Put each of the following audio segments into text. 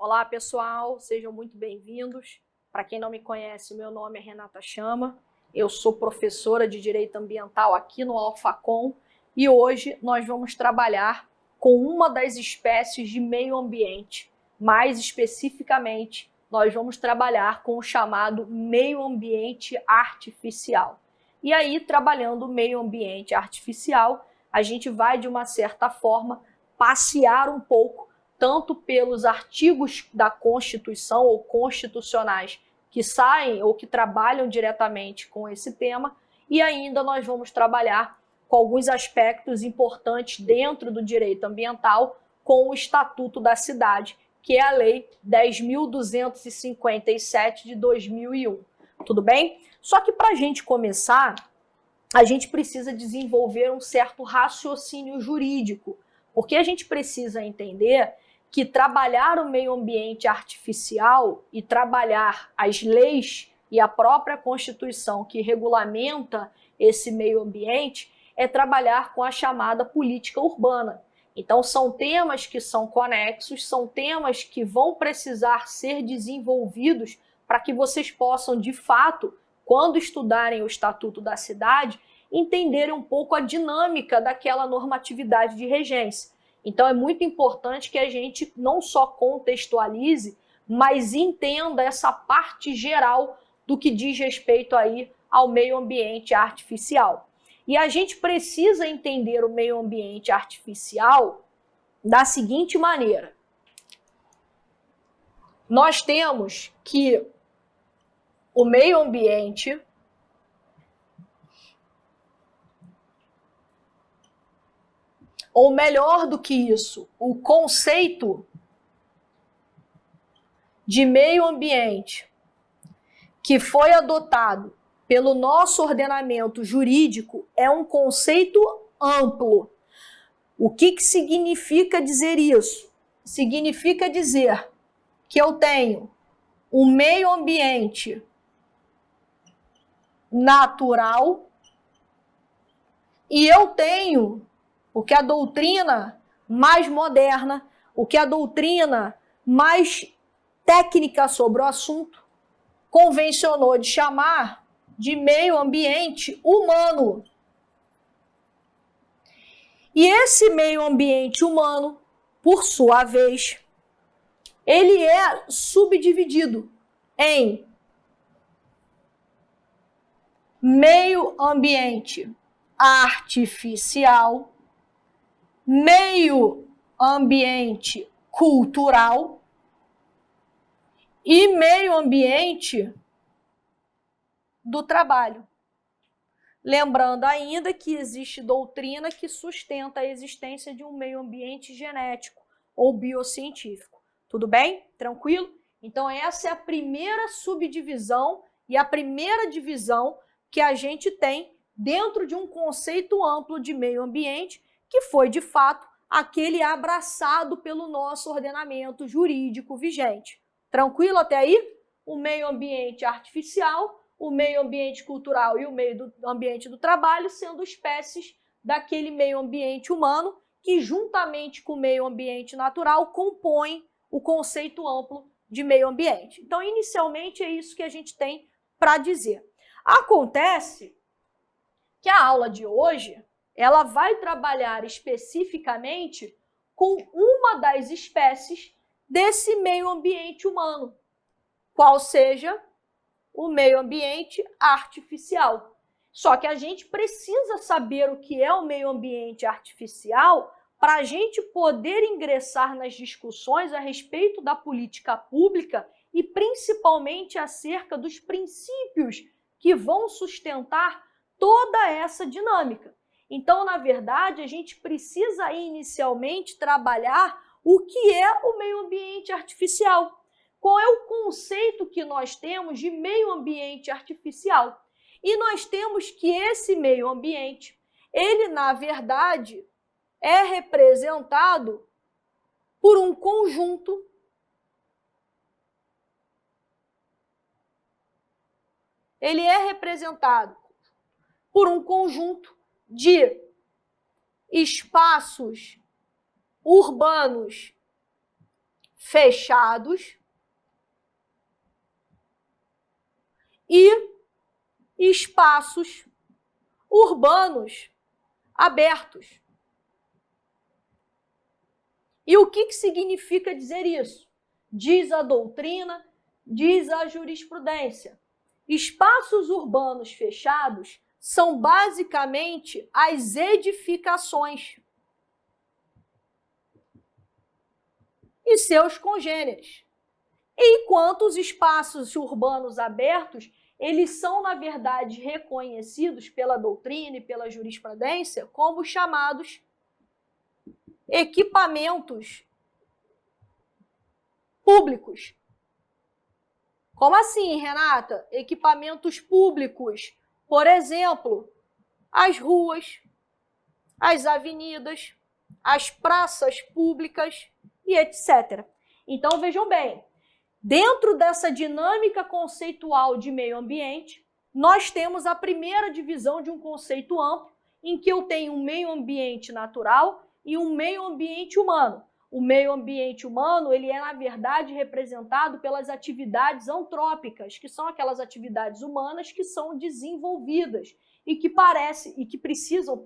Olá, pessoal, sejam muito bem-vindos. Para quem não me conhece, meu nome é Renata Chama, eu sou professora de Direito Ambiental aqui no Alfacom e hoje nós vamos trabalhar com uma das espécies de meio ambiente. Mais especificamente, nós vamos trabalhar com o chamado meio ambiente artificial. E aí, trabalhando o meio ambiente artificial, a gente vai, de uma certa forma, passear um pouco tanto pelos artigos da Constituição ou constitucionais que saem ou que trabalham diretamente com esse tema, e ainda nós vamos trabalhar com alguns aspectos importantes dentro do direito ambiental com o Estatuto da Cidade, que é a Lei 10.257 de 2001. Tudo bem? Só que para a gente começar, a gente precisa desenvolver um certo raciocínio jurídico, porque a gente precisa entender que trabalhar o meio ambiente artificial e trabalhar as leis e a própria Constituição que regulamenta esse meio ambiente é trabalhar com a chamada política urbana. Então, são temas que são conexos, são temas que vão precisar ser desenvolvidos para que vocês possam, de fato, quando estudarem o Estatuto da Cidade, entenderem um pouco a dinâmica daquela normatividade de regência. Então, é muito importante que a gente não só contextualize, mas entenda essa parte geral do que diz respeito aí ao meio ambiente artificial. E a gente precisa entender o meio ambiente artificial da seguinte maneira. Nós temos que o meio ambiente ou melhor do que isso, o conceito de meio ambiente que foi adotado pelo nosso ordenamento jurídico é um conceito amplo. O que significa dizer isso? Significa dizer que eu tenho um meio ambiente natural e eu tenho o que a doutrina mais moderna, o que a doutrina mais técnica sobre o assunto convencionou de chamar de meio ambiente humano. E esse meio ambiente humano, por sua vez, ele é subdividido em meio ambiente artificial, meio ambiente cultural e meio ambiente do trabalho. Lembrando ainda que existe doutrina que sustenta a existência de um meio ambiente genético ou biocientífico. Tudo bem? Tranquilo? Então essa é a primeira subdivisão e a primeira divisão que a gente tem dentro de um conceito amplo de meio ambiente, que foi, de fato, aquele abraçado pelo nosso ordenamento jurídico vigente. Tranquilo até aí? O meio ambiente artificial, o meio ambiente cultural e o meio ambiente do trabalho sendo espécies daquele meio ambiente humano que, juntamente com o meio ambiente natural, compõem o conceito amplo de meio ambiente. Então, inicialmente, é isso que a gente tem para dizer. Acontece que a aula de hoje ela vai trabalhar especificamente com uma das espécies desse meio ambiente humano, qual seja o meio ambiente artificial. Só que a gente precisa saber o que é o meio ambiente artificial para a gente poder ingressar nas discussões a respeito da política pública e principalmente acerca dos princípios que vão sustentar toda essa dinâmica. Então, na verdade, a gente precisa inicialmente trabalhar o que é o meio ambiente artificial. Qual é o conceito que nós temos de meio ambiente artificial? E nós temos que esse meio ambiente, ele, na verdade, é representado por um conjunto de espaços urbanos fechados e espaços urbanos abertos. E o que significa dizer isso? Diz a doutrina, diz a jurisprudência. Espaços urbanos fechados são basicamente as edificações e seus congêneres. Enquanto os espaços urbanos abertos, eles são, na verdade, reconhecidos pela doutrina e pela jurisprudência como chamados equipamentos públicos. Como assim, Renata? Equipamentos públicos, por exemplo, as ruas, as avenidas, as praças públicas e etc. Então, vejam bem, dentro dessa dinâmica conceitual de meio ambiente, nós temos a primeira divisão de um conceito amplo, em que eu tenho um meio ambiente natural e um meio ambiente humano. O meio ambiente humano, ele é, na verdade, representado pelas atividades antrópicas, que são aquelas atividades humanas que são desenvolvidas e que precisam,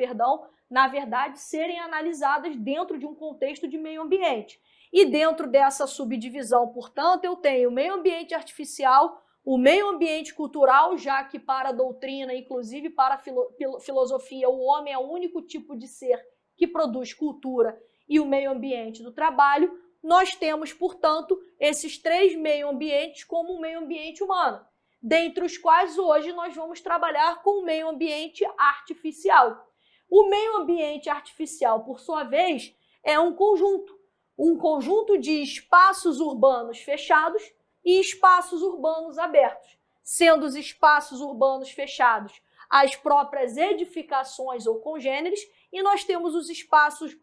na verdade, serem analisadas dentro de um contexto de meio ambiente. E dentro dessa subdivisão, portanto, eu tenho o meio ambiente artificial, o meio ambiente cultural, já que para a doutrina, inclusive para a filosofia, o homem é o único tipo de ser que produz cultura, e o meio ambiente do trabalho. Nós temos, portanto, esses três meio ambientes como o meio ambiente humano, dentre os quais hoje nós vamos trabalhar com o meio ambiente artificial. O meio ambiente artificial, por sua vez, é um conjunto de espaços urbanos fechados e espaços urbanos abertos, sendo os espaços urbanos fechados as próprias edificações ou congêneres, e nós temos os espaços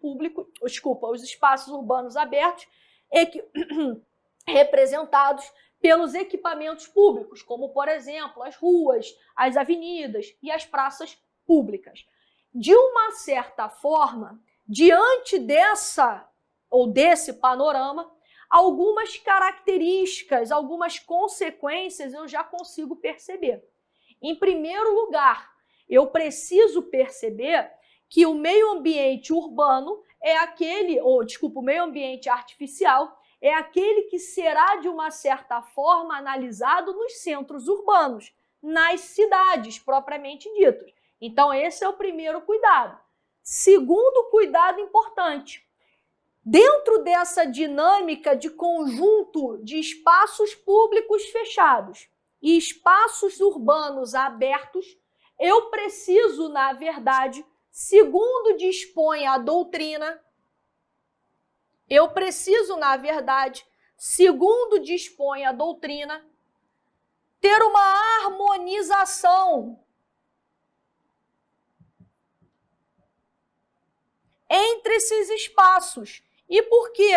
os espaços urbanos abertos, representados pelos equipamentos públicos, como, por exemplo, as ruas, as avenidas e as praças públicas. De uma certa forma, diante desse panorama, algumas características, algumas consequências eu já consigo perceber. Em primeiro lugar, eu preciso perceber que o meio ambiente urbano o meio ambiente artificial é aquele que será, de uma certa forma, analisado nos centros urbanos, nas cidades propriamente ditas. Então, esse é o primeiro cuidado. Segundo cuidado importante, dentro dessa dinâmica de conjunto de espaços públicos fechados e espaços urbanos abertos, eu preciso, na verdade, segundo dispõe a doutrina, ter uma harmonização entre esses espaços. E por quê?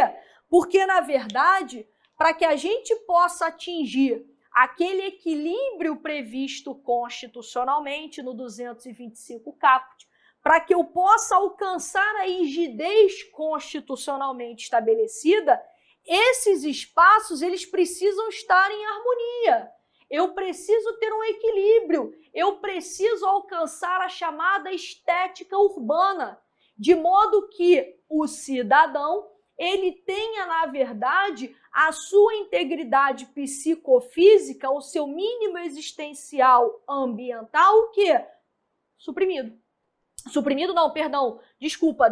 Porque, na verdade, para que a gente possa atingir aquele equilíbrio previsto constitucionalmente no 225 caput, para que eu possa alcançar a rigidez constitucionalmente estabelecida, esses espaços eles precisam estar em harmonia. Eu preciso ter um equilíbrio, eu preciso alcançar a chamada estética urbana, de modo que o cidadão ele tenha, na verdade, a sua integridade psicofísica, o seu mínimo existencial ambiental, o quê?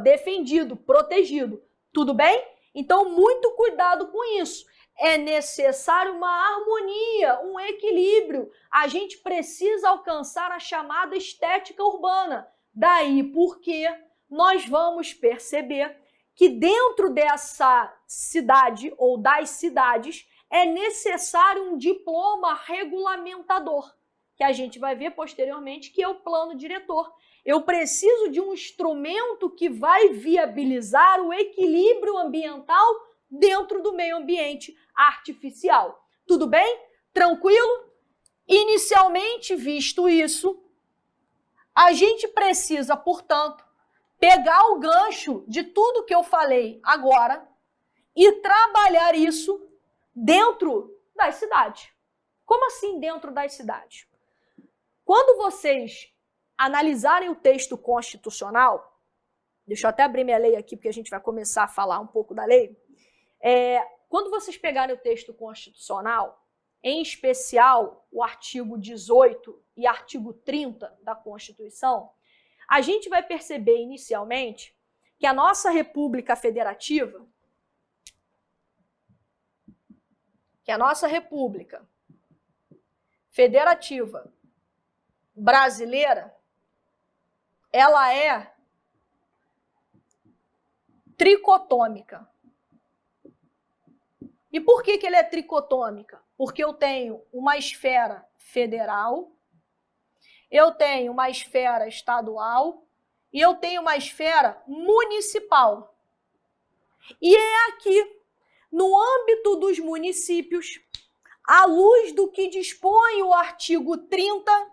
Defendido, protegido. Tudo bem? Então, muito cuidado com isso. É necessário uma harmonia, um equilíbrio. A gente precisa alcançar a chamada estética urbana. Daí porque nós vamos perceber que dentro dessa cidade ou das cidades é necessário um diploma regulamentador, que a gente vai ver posteriormente, que é o plano diretor. Eu preciso de um instrumento que vai viabilizar o equilíbrio ambiental dentro do meio ambiente artificial. Tudo bem? Tranquilo? Inicialmente, visto isso, a gente precisa, portanto, pegar o gancho de tudo que eu falei agora e trabalhar isso dentro das cidades. Como assim dentro das cidades? Quando vocês analisarem o texto constitucional, deixa eu até abrir minha lei aqui, porque a gente vai começar a falar um pouco da lei. Quando vocês pegarem o texto constitucional, em especial o artigo 18 e artigo 30 da Constituição, a gente vai perceber inicialmente que a nossa República Federativa, brasileira, ela é tricotômica. E por que ela é tricotômica? Porque eu tenho uma esfera federal, eu tenho uma esfera estadual e eu tenho uma esfera municipal. E é aqui, no âmbito dos municípios, à luz do que dispõe o artigo 30,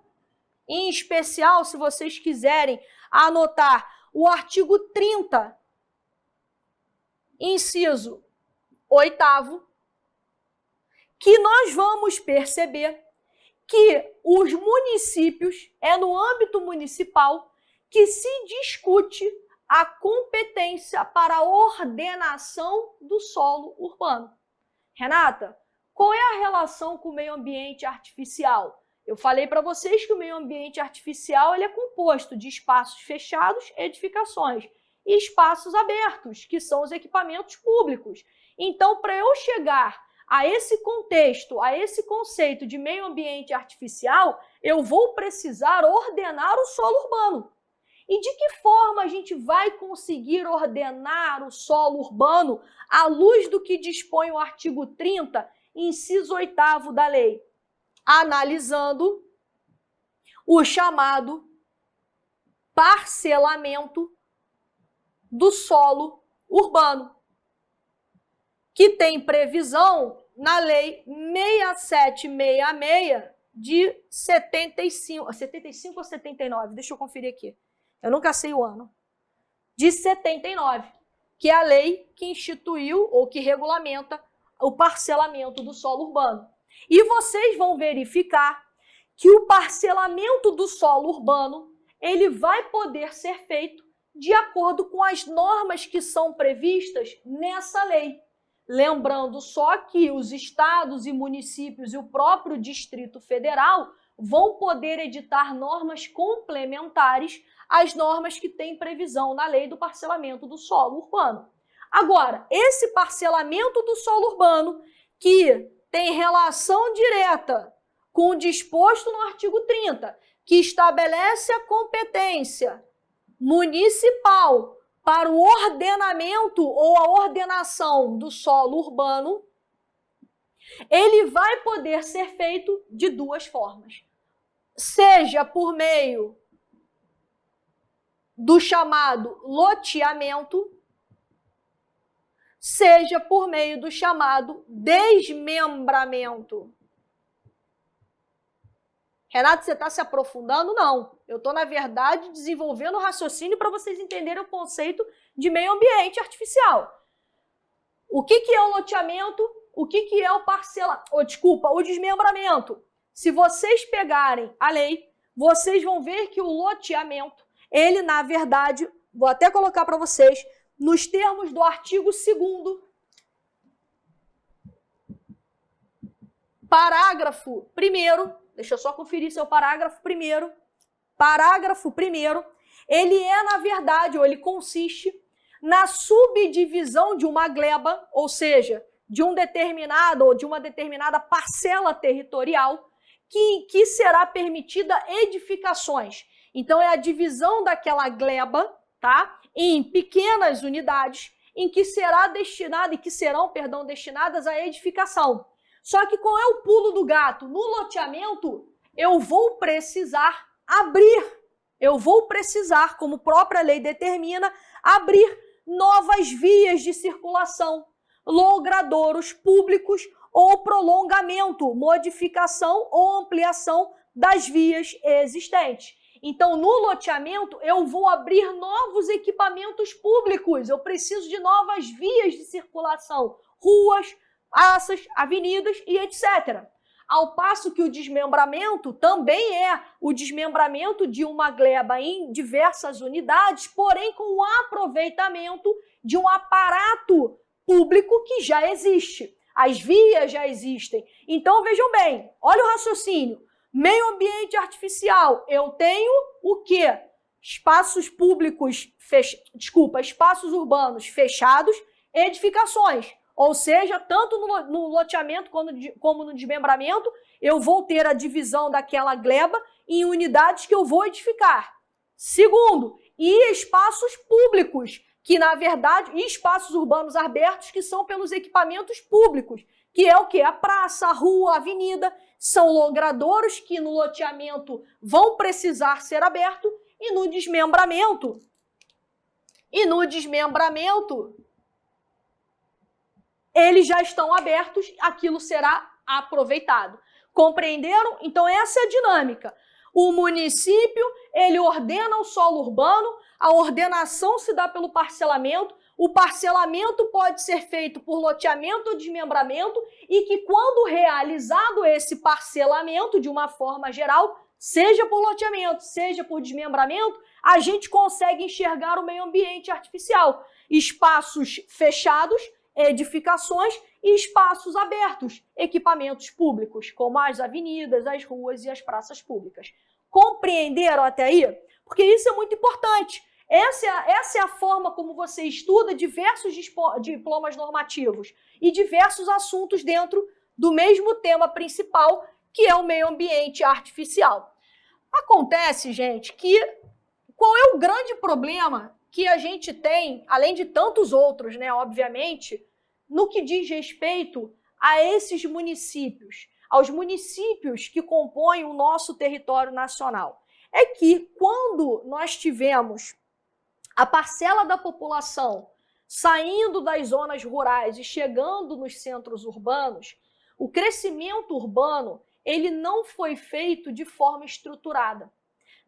em especial, se vocês quiserem anotar o artigo 30, inciso 8º, que nós vamos perceber que os municípios, é no âmbito municipal que se discute a competência para a ordenação do solo urbano. Renata, qual é a relação com o meio ambiente artificial? Eu falei para vocês que o meio ambiente artificial ele é composto de espaços fechados, edificações, e espaços abertos, que são os equipamentos públicos. Então, para eu chegar a esse contexto, a esse conceito de meio ambiente artificial, eu vou precisar ordenar o solo urbano. E de que forma a gente vai conseguir ordenar o solo urbano à luz do que dispõe o artigo 30, inciso 8º da lei? Analisando o chamado parcelamento do solo urbano, que tem previsão na Lei 6766 de 75 ou 79, deixa eu conferir aqui, eu nunca sei o ano, de 79, que é a lei que instituiu ou que regulamenta o parcelamento do solo urbano. E vocês vão verificar que o parcelamento do solo urbano ele vai poder ser feito de acordo com as normas que são previstas nessa lei. Lembrando só que os estados e municípios e o próprio Distrito Federal vão poder editar normas complementares às normas que têm previsão na lei do parcelamento do solo urbano. Agora, esse parcelamento do solo urbano, que tem relação direta com o disposto no artigo 30, que estabelece a competência municipal para o ordenamento ou a ordenação do solo urbano, ele vai poder ser feito de duas formas. Seja por meio do chamado loteamento, seja por meio do chamado desmembramento. Renato, você está se aprofundando? Não. Eu estou, na verdade, desenvolvendo o raciocínio para vocês entenderem o conceito de meio ambiente artificial. O que é o loteamento? O que é o o desmembramento? Se vocês pegarem a lei, vocês vão ver que o loteamento, ele, na verdade, vou até colocar para vocês, nos termos do artigo 2º, parágrafo 1º, deixa eu só conferir se é o parágrafo 1º. Parágrafo 1º, ele é, na verdade, ou ele consiste na subdivisão de uma gleba, ou seja, de um determinado ou de uma determinada parcela territorial que será permitida edificações. Então, é a divisão daquela gleba, tá, em pequenas unidades em que será destinada e que serão, destinadas à edificação. Só que qual é o pulo do gato? No loteamento, eu vou precisar como a própria lei determina, abrir novas vias de circulação, logradouros públicos ou prolongamento, modificação ou ampliação das vias existentes. Então, no loteamento, eu vou abrir novos equipamentos públicos, eu preciso de novas vias de circulação, ruas, praças, avenidas e etc. Ao passo que o desmembramento também é o desmembramento de uma gleba em diversas unidades, porém com o aproveitamento de um aparato público que já existe. As vias já existem. Então, vejam bem, olha o raciocínio. Meio ambiente artificial, eu tenho o quê? Espaços públicos, espaços urbanos fechados, edificações. Ou seja, tanto no loteamento como no desmembramento, eu vou ter a divisão daquela gleba em unidades que eu vou edificar. Segundo, e espaços públicos, que na verdade, e espaços urbanos abertos, que são pelos equipamentos públicos, que é o quê? A praça, a rua, a avenida, são logradouros que no loteamento vão precisar ser abertos, e no desmembramento, eles já estão abertos, aquilo será aproveitado. Compreenderam? Então essa é a dinâmica. O município, ele ordena o solo urbano, a ordenação se dá pelo parcelamento, o parcelamento pode ser feito por loteamento ou desmembramento e que quando realizado esse parcelamento de uma forma geral, seja por loteamento, seja por desmembramento, a gente consegue enxergar o meio ambiente artificial. Espaços fechados, edificações e espaços abertos, equipamentos públicos, como as avenidas, as ruas e as praças públicas. Compreenderam até aí? Porque isso é muito importante. Essa é a forma como você estuda diversos diplomas normativos e diversos assuntos dentro do mesmo tema principal, que é o meio ambiente artificial. Acontece, gente, que qual é o grande problema que a gente tem, além de tantos outros, né, obviamente, no que diz respeito a esses municípios, aos municípios que compõem o nosso território nacional? É que quando nós tivemos a parcela da população saindo das zonas rurais e chegando nos centros urbanos, o crescimento urbano ele não foi feito de forma estruturada.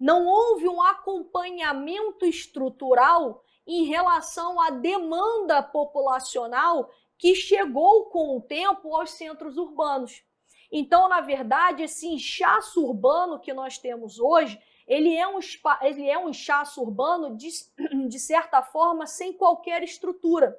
Não houve um acompanhamento estrutural em relação à demanda populacional que chegou com o tempo aos centros urbanos. Então, na verdade, esse inchaço urbano que nós temos hoje, ele é um inchaço urbano, de certa forma, sem qualquer estrutura.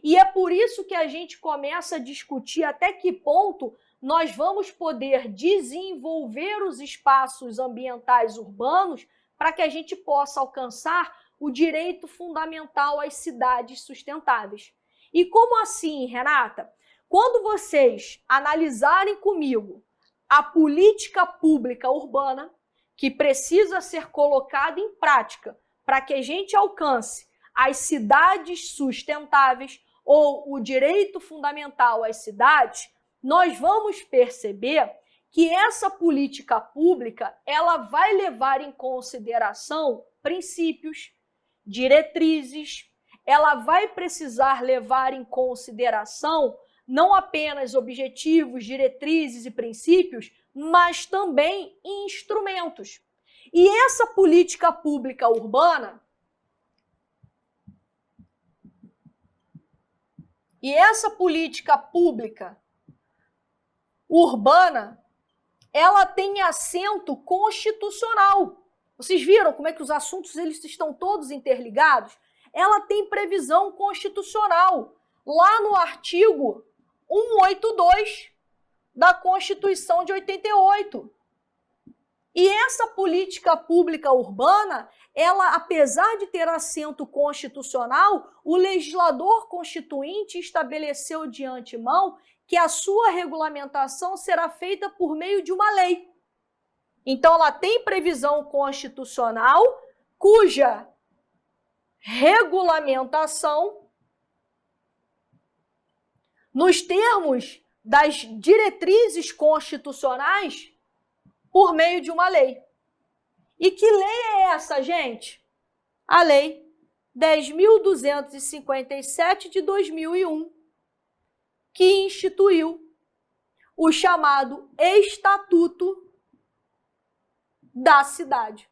E é por isso que a gente começa a discutir até que ponto nós vamos poder desenvolver os espaços ambientais urbanos para que a gente possa alcançar o direito fundamental às cidades sustentáveis. E como assim, Renata? Quando vocês analisarem comigo a política pública urbana, que precisa ser colocada em prática para que a gente alcance as cidades sustentáveis ou o direito fundamental às cidades, nós vamos perceber que essa política pública ela vai levar em consideração princípios, diretrizes, ela vai precisar levar em consideração não apenas objetivos, diretrizes e princípios, mas também instrumentos. E essa política pública urbana, ela tem assento constitucional. Vocês viram como é que os assuntos eles estão todos interligados? Ela tem previsão constitucional lá no artigo 182 da Constituição de 88. E essa política pública urbana, ela, apesar de ter assento constitucional, o legislador constituinte estabeleceu de antemão que a sua regulamentação será feita por meio de uma lei. Então, ela tem previsão constitucional, cuja regulamentação, nos termos das diretrizes constitucionais, por meio de uma lei. E que lei é essa, gente? A Lei 10.257 de 2001, que instituiu o chamado Estatuto da Cidade.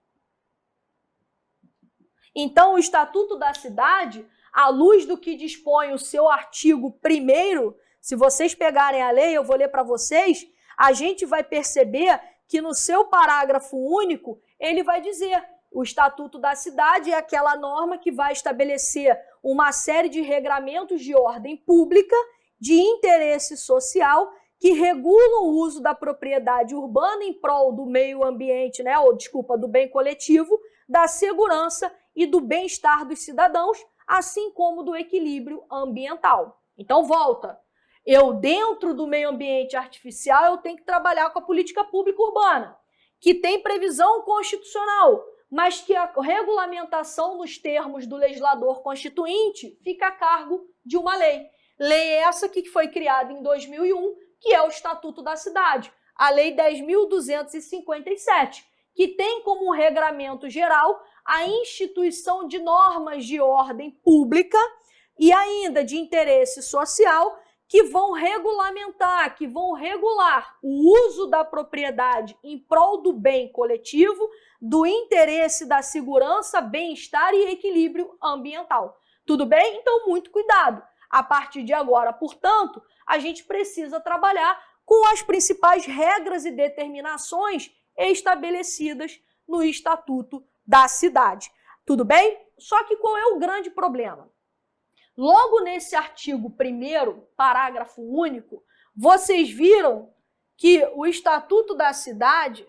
Então, o Estatuto da Cidade, à luz do que dispõe o seu artigo 1º, se vocês pegarem a lei, eu vou ler para vocês, a gente vai perceber que no seu parágrafo único, ele vai dizer: o Estatuto da Cidade é aquela norma que vai estabelecer uma série de regramentos de ordem pública, de interesse social, que regulam o uso da propriedade urbana em prol do meio ambiente, do bem coletivo, da segurança e do bem-estar dos cidadãos, assim como do equilíbrio ambiental. Então, volta. Eu, dentro do meio ambiente artificial, eu tenho que trabalhar com a política pública urbana, que tem previsão constitucional, mas que a regulamentação nos termos do legislador constituinte fica a cargo de uma lei. Lei essa que foi criada em 2001, que é o Estatuto da Cidade, a Lei 10.257, que tem como regramento geral a instituição de normas de ordem pública e ainda de interesse social que vão regulamentar, que vão regular o uso da propriedade em prol do bem coletivo, do interesse da segurança, bem-estar e equilíbrio ambiental. Tudo bem? Então, muito cuidado. A partir de agora, portanto, a gente precisa trabalhar com as principais regras e determinações estabelecidas no Estatuto da Cidade. Tudo bem? Só que qual é o grande problema? Logo nesse artigo 1º, parágrafo único, vocês viram que o Estatuto da Cidade,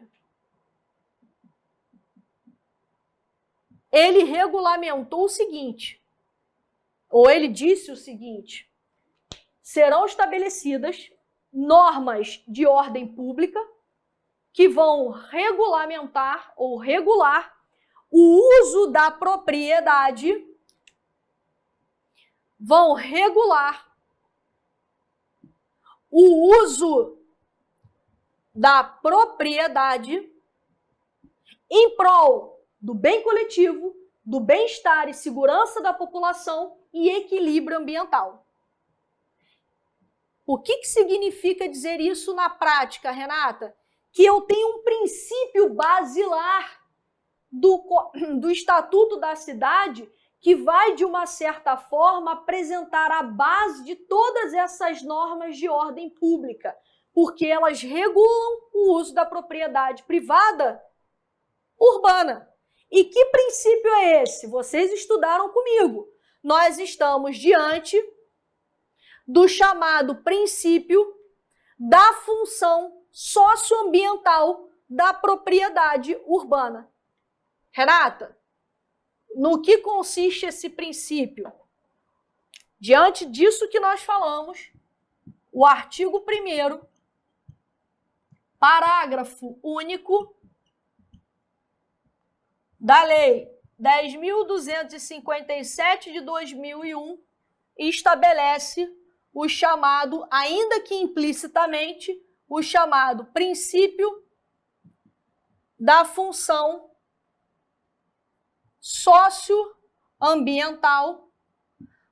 ele regulamentou o seguinte, ou ele disse o seguinte: serão estabelecidas normas de ordem pública que vão regulamentar ou regular o uso da propriedade, vão regular o uso da propriedade em prol do bem coletivo, do bem-estar e segurança da população e equilíbrio ambiental. O que significa dizer isso na prática, Renata? Que eu tenho um princípio basilar do Estatuto da Cidade que vai, de uma certa forma, apresentar a base de todas essas normas de ordem pública, porque elas regulam o uso da propriedade privada urbana. E que princípio é esse? Vocês estudaram comigo. Nós estamos diante do chamado princípio da função socioambiental da propriedade urbana. Renata, no que consiste esse princípio? Diante disso que nós falamos, o artigo 1º, parágrafo único da Lei 10.257 de 2001 estabelece o chamado, ainda que implicitamente, o chamado princípio da função socioambiental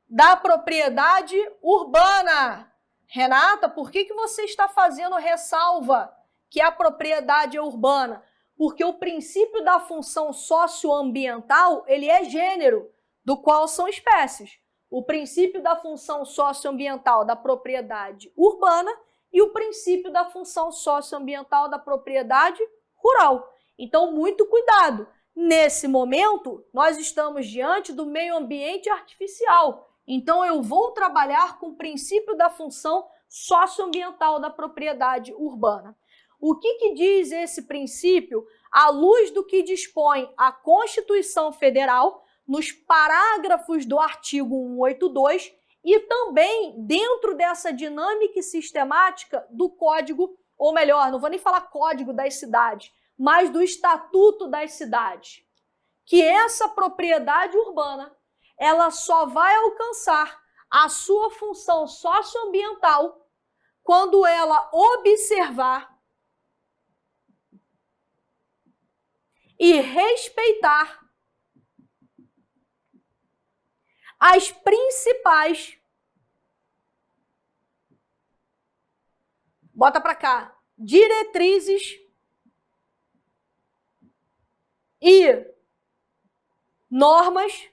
da propriedade urbana. Renata, por que você está fazendo ressalva que a propriedade é urbana? Porque o princípio da função socioambiental, ele é gênero, do qual são espécies. O princípio da função socioambiental da propriedade urbana e o princípio da função socioambiental da propriedade rural. Então, muito cuidado. Nesse momento, nós estamos diante do meio ambiente artificial. Então, eu vou trabalhar com o princípio da função socioambiental da propriedade urbana. O que diz esse princípio à luz do que dispõe a Constituição Federal nos parágrafos do artigo 182 e também dentro dessa dinâmica e sistemática do Código, ou melhor, não vou nem falar Código das Cidades, mas do Estatuto das Cidades, que essa propriedade urbana, ela só vai alcançar a sua função socioambiental quando ela observar e respeitar as principais, bota para cá, diretrizes e normas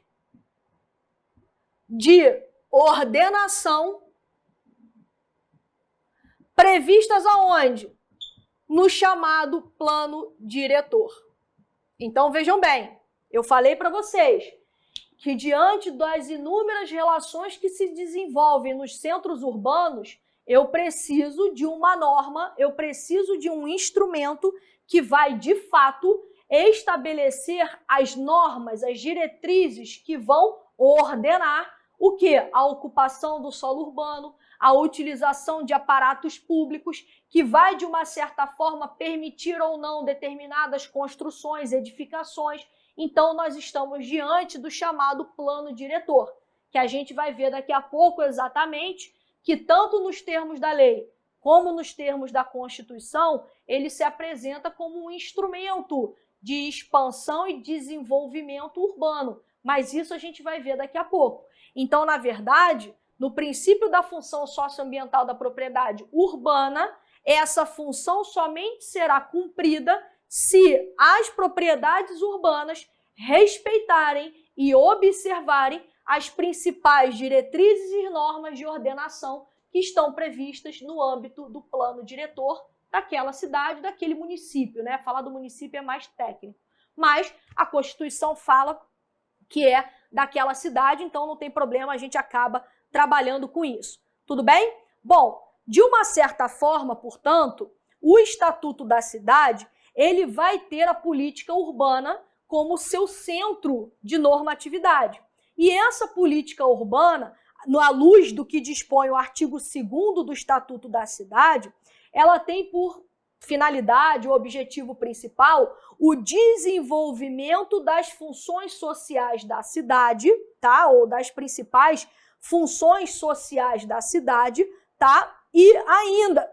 de ordenação previstas aonde? No chamado plano diretor. Então, vejam bem, eu falei para vocês que diante das inúmeras relações que se desenvolvem nos centros urbanos, eu preciso de uma norma, eu preciso de um instrumento que vai, de fato, estabelecer as normas, as diretrizes que vão ordenar o quê? A ocupação do solo urbano, a utilização de aparatos públicos, que vai, de uma certa forma, permitir ou não determinadas construções, edificações. Então, nós estamos diante do chamado plano diretor, que a gente vai ver daqui a pouco exatamente que tanto nos termos da lei como nos termos da Constituição, ele se apresenta como um instrumento de expansão e desenvolvimento urbano. Mas isso a gente vai ver daqui a pouco. Então, na verdade, no princípio da função socioambiental da propriedade urbana, essa função somente será cumprida se as propriedades urbanas respeitarem e observarem as principais diretrizes e normas de ordenação que estão previstas no âmbito do plano diretor daquela cidade, daquele município, né? Falar do município é mais técnico. Mas a Constituição fala que é daquela cidade, então não tem problema, a gente acaba trabalhando com isso. Tudo bem? Bom, de uma certa forma, portanto, o Estatuto da Cidade, ele vai ter a política urbana como seu centro de normatividade. E essa política urbana, à luz do que dispõe o artigo 2º do Estatuto da Cidade, ela tem por finalidade, o objetivo principal, o desenvolvimento das funções sociais da cidade, tá? Ou das principais funções sociais da cidade, tá? E ainda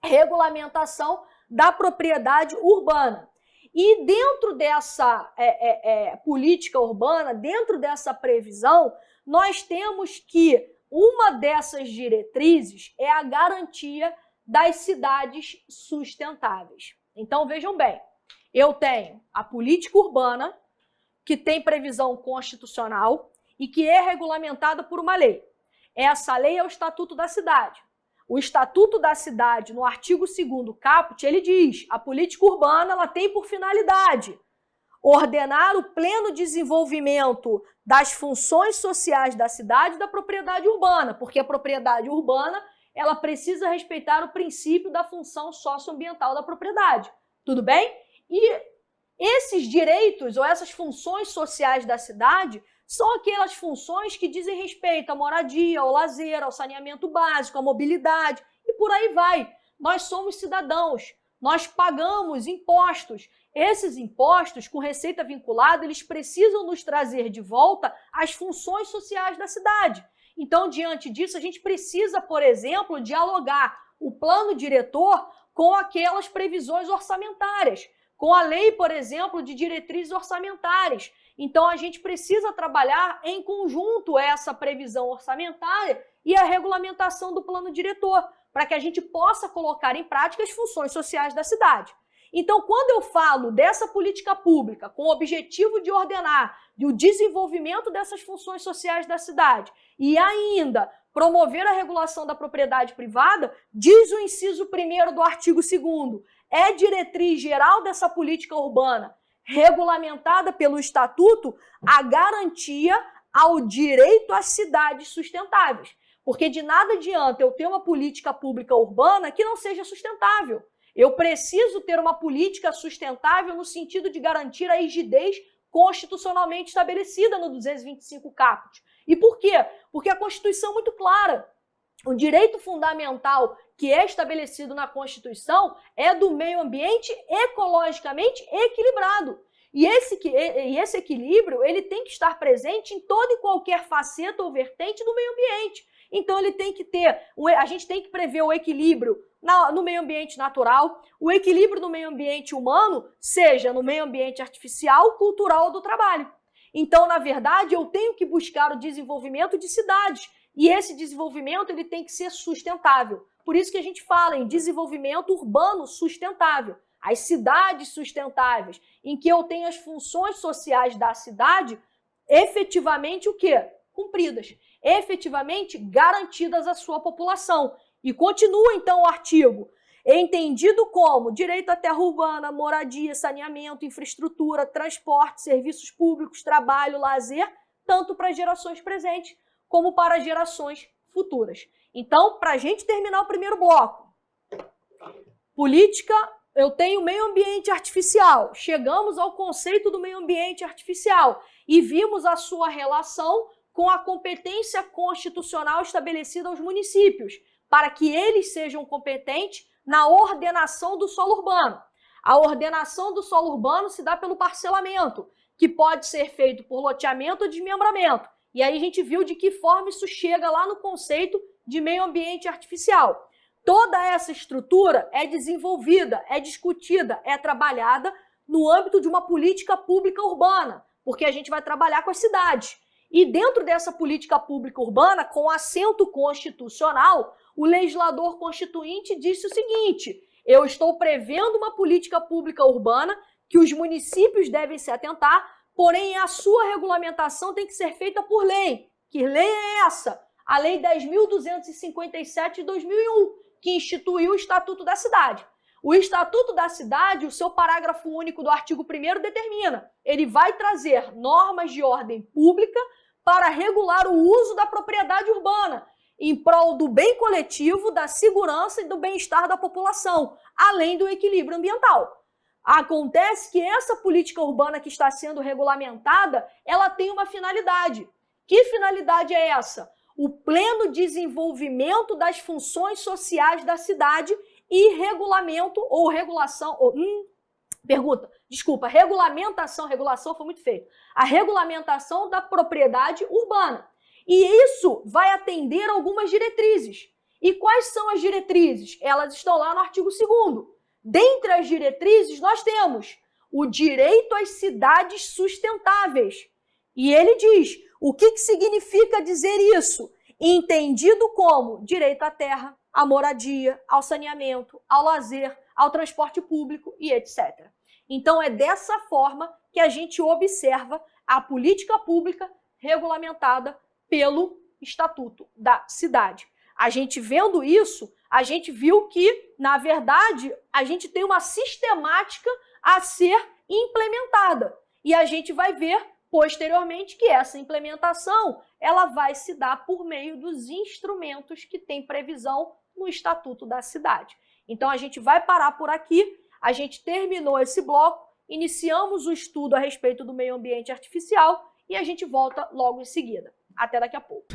regulamentação da propriedade urbana. E dentro dessa política urbana, dentro dessa previsão, nós temos que uma dessas diretrizes é a garantia das cidades sustentáveis. Então, vejam bem, eu tenho a política urbana, que tem previsão constitucional e que é regulamentada por uma lei. Essa lei é o Estatuto da Cidade. O Estatuto da Cidade, no artigo 2º caput, ele diz: a política urbana ela tem por finalidade ordenar o pleno desenvolvimento das funções sociais da cidade e da propriedade urbana, porque a propriedade urbana ela precisa respeitar o princípio da função socioambiental da propriedade. Tudo bem? E esses direitos ou essas funções sociais da cidade são aquelas funções que dizem respeito à moradia, ao lazer, ao saneamento básico, à mobilidade e por aí vai. Nós somos cidadãos, nós pagamos impostos. Esses impostos, com receita vinculada, eles precisam nos trazer de volta as funções sociais da cidade. Então, diante disso, a gente precisa, por exemplo, dialogar o plano diretor com aquelas previsões orçamentárias, com a lei, por exemplo, de diretrizes orçamentárias. Então, a gente precisa trabalhar em conjunto essa previsão orçamentária e a regulamentação do plano diretor, para que a gente possa colocar em prática as funções sociais da cidade. Então, quando eu falo dessa política pública com o objetivo de ordenar o desenvolvimento dessas funções sociais da cidade e ainda promover a regulação da propriedade privada, diz o inciso 1º do artigo 2º, é diretriz geral dessa política urbana, regulamentada pelo Estatuto, a garantia ao direito às cidades sustentáveis. Porque de nada adianta eu ter uma política pública urbana que não seja sustentável. Eu preciso ter uma política sustentável no sentido de garantir a rigidez constitucionalmente estabelecida no 225 caput. E por quê? Porque a Constituição é muito clara. O direito fundamental que é estabelecido na Constituição é do meio ambiente ecologicamente equilibrado. E esse equilíbrio ele tem que estar presente em toda e qualquer faceta ou vertente do meio ambiente. Então ele tem que a gente tem que prever o equilíbrio no meio ambiente natural, o equilíbrio no meio ambiente humano, seja no meio ambiente artificial, cultural ou do trabalho. Então, na verdade, eu tenho que buscar o desenvolvimento de cidades. E esse desenvolvimento ele tem que ser sustentável. Por isso que a gente fala em desenvolvimento urbano sustentável. as cidades sustentáveis, em que eu tenho as funções sociais da cidade efetivamente o quê? Cumpridas, efetivamente garantidas à sua população. E continua então o artigo, entendido como direito à terra urbana, moradia, saneamento, infraestrutura, transporte, serviços públicos, trabalho, lazer, tanto para gerações presentes como para gerações futuras. Então, para a gente terminar o primeiro bloco, política, eu tenho meio ambiente artificial. Chegamos ao conceito do meio ambiente artificial e vimos a sua relação com a competência constitucional estabelecida aos municípios, para que eles sejam competentes na ordenação do solo urbano. A ordenação do solo urbano se dá pelo parcelamento, que pode ser feito por loteamento ou desmembramento. E aí a gente viu de que forma isso chega lá no conceito de meio ambiente artificial. Toda essa estrutura é desenvolvida, é discutida, é trabalhada no âmbito de uma política pública urbana, porque a gente vai trabalhar com as cidades. E dentro dessa política pública urbana, com assento constitucional, o legislador constituinte disse o seguinte: eu estou prevendo uma política pública urbana que os municípios devem se atentar, porém a sua regulamentação tem que ser feita por lei. Que lei é essa? A Lei 10.257 de 2001, que instituiu o Estatuto da Cidade. O Estatuto da Cidade, o seu parágrafo único do artigo 1º determina, ele vai trazer normas de ordem pública para regular o uso da propriedade urbana, em prol do bem coletivo, da segurança e do bem-estar da população, além do equilíbrio ambiental. Acontece que essa política urbana que está sendo regulamentada, ela tem uma finalidade. Que finalidade é essa? O pleno desenvolvimento das funções sociais da cidade e regulamento ou regulação... Regulamentação foi muito feio. A regulamentação da propriedade urbana. E isso vai atender algumas diretrizes. E quais são as diretrizes? Elas estão lá no artigo 2º. Dentre as diretrizes, nós temos o direito às cidades sustentáveis. E ele diz, o que significa dizer isso? Entendido como direito à terra, à moradia, ao saneamento, ao lazer, ao transporte público e etc. Então, é dessa forma que a gente observa a política pública regulamentada pelo Estatuto da Cidade. A gente vendo isso, a gente viu que, na verdade, a gente tem uma sistemática a ser implementada. E a gente vai ver, posteriormente, que essa implementação ela vai se dar por meio dos instrumentos que tem previsão no Estatuto da Cidade. Então, a gente vai parar por aqui. A gente terminou esse bloco, iniciamos o estudo a respeito do meio ambiente artificial e a gente volta logo em seguida. Até daqui a pouco.